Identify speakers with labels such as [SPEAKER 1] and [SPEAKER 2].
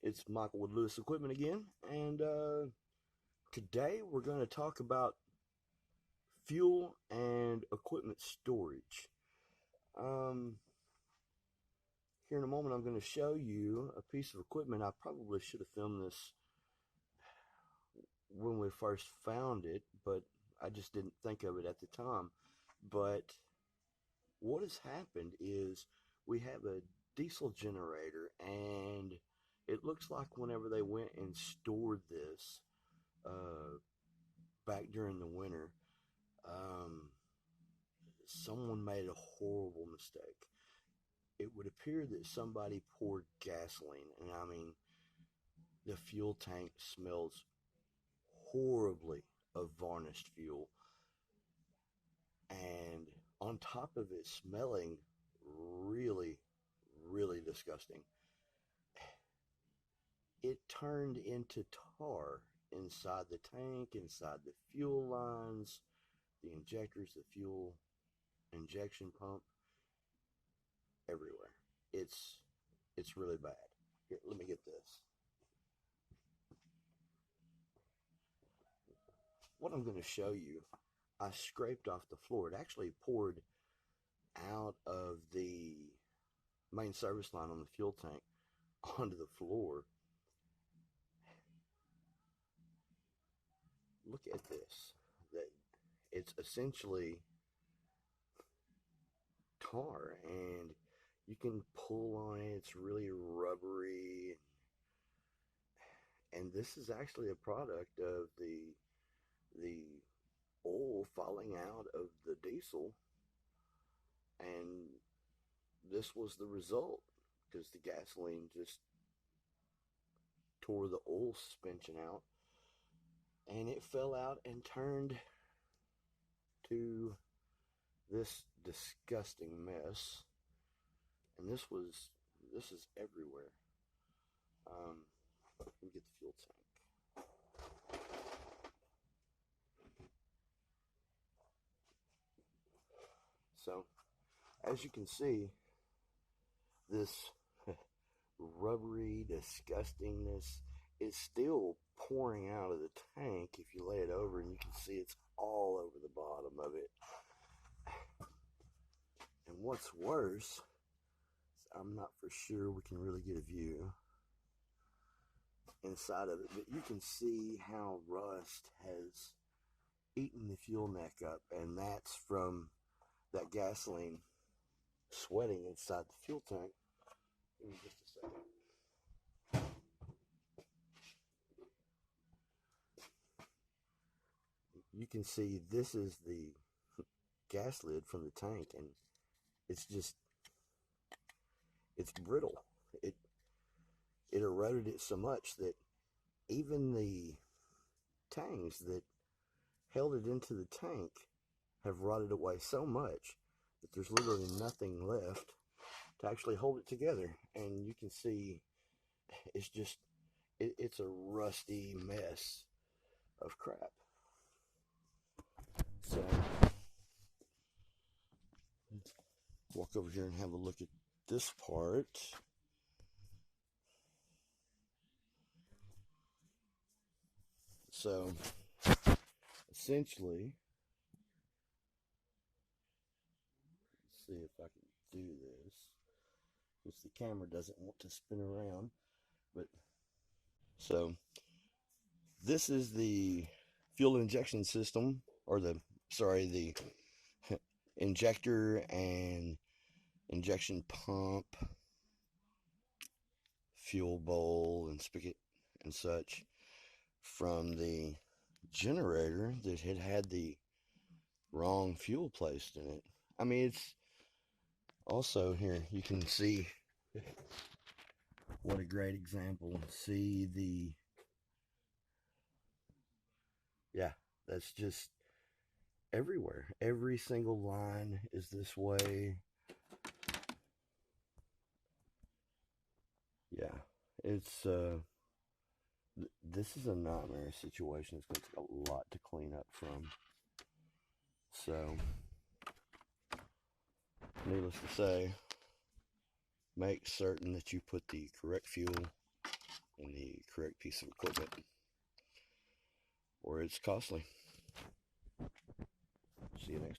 [SPEAKER 1] It's Michael with Lewis Equipment again, and today we're going to talk about fuel and equipment storage. Um, Here in a moment, I'm going to show you a piece of equipment. I probably should have filmed this when we first found it, but I just didn't think of it at the time. But what has happened is we have a diesel generator, and it looks like whenever they went and stored this back during the winter, um, someone made a horrible mistake. It would appear that somebody poured gasoline, and I mean, the fuel tank smells horribly of varnished fuel. And on top of it smelling really, really disgusting, it turned into tar inside the tank, inside the fuel lines, the injectors, the fuel injection pump, everywhere. It's really bad. Here, let me get this. What I'm going to show you, I scraped off the floor. It actually poured out of the main service line on the fuel tank onto the floor. Look at this. That it's essentially tar, and you can pull on it. It's really rubbery, and this is actually a product of the oil falling out of the diesel, and this was the result because the gasoline just tore the oil suspension out, and it fell out and turned to this disgusting mess. And this is everywhere. Let me get the fuel tank. So, as you can see, this rubbery disgustingness is still pouring out of the tank. If you lay it over, and you can see it's all over the bottom of it. And what's worse, I'm not for sure we can really get a view inside of it, but you can see how rust has eaten the fuel neck up, and that's from that gasoline sweating inside the fuel tank. Give me just a second. You can see this is the gas lid from the tank, and it's brittle. It eroded it so much that even the tangs that held it into the tank have rotted away so much that there's literally nothing left to actually hold it together. And you can see it's a rusty mess of crap. So walk over here and have a look at this part. So essentially, let's see if I can do this, because the camera doesn't want to spin around. But so this is the fuel injection system, or the injector and injection pump, fuel bowl and spigot and such, from the generator that had the wrong fuel placed in it. I mean, it's also here, you can see what a great example. See yeah, that's just everywhere. Every single line is this way. Yeah, it's this is a nightmare situation. It's going to take a lot to clean up from. So, needless to say, make certain that you put the correct fuel correct piece of equipment, or it's costly. See you next time.